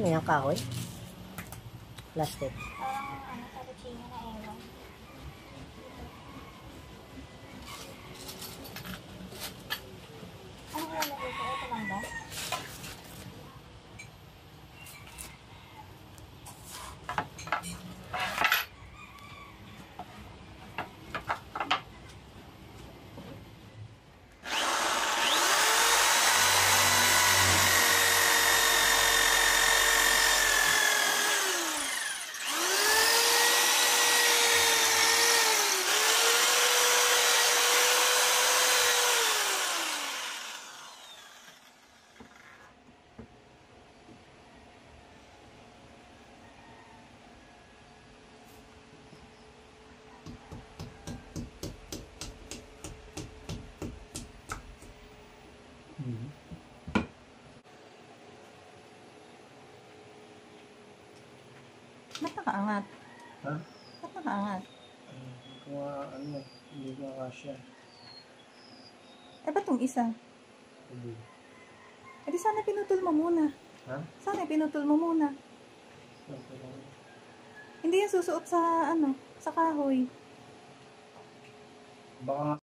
Ano yung kahoy? Plastic. Parang ano sa kutsina na ewan. Ano lalagay ko? Ito lang ba? Ba't nakaangat? Ha? Ba't nakaangat? Hindi ko kasya. Eh, ba't tong isa? Hindi. Eh, di sana pinutol mo muna. Ha? Sana pinutol mo muna. Hindi yan susuot sa, ano, sa kahoy. Baka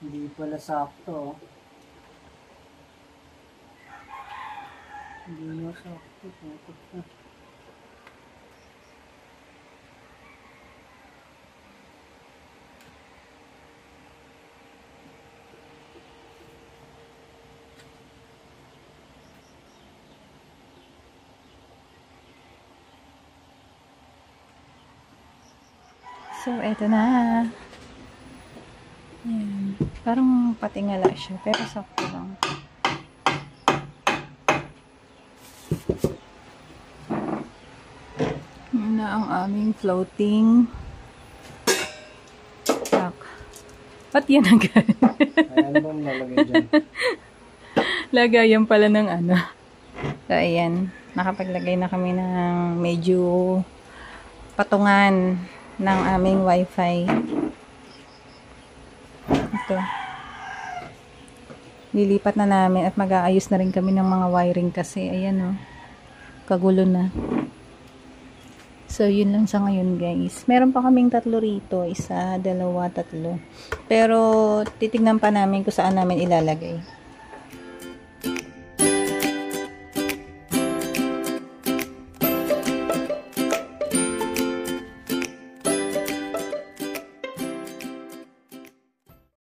hindi pala sakto. Hindi na sakto. Putok na. So, eto na. Ayan. Parang patingala siya, pero sakto lang. Ayan na ang aming floating rock. Ba't yan agad? Ayan ba nalagay dyan? Lagayan pala ng ano. So, ayan. Nakapaglagay na kami ng medyo patungan ng aming wifi. Ito. Lilipat na namin at mag-aayos na rin kami ng mga wiring kasi ayan, oh, kagulo na. So, yun lang sa ngayon, guys. Meron pa kaming 3 rito. 1, 2, 3. Pero, titignan pa namin kung saan namin ilalagay.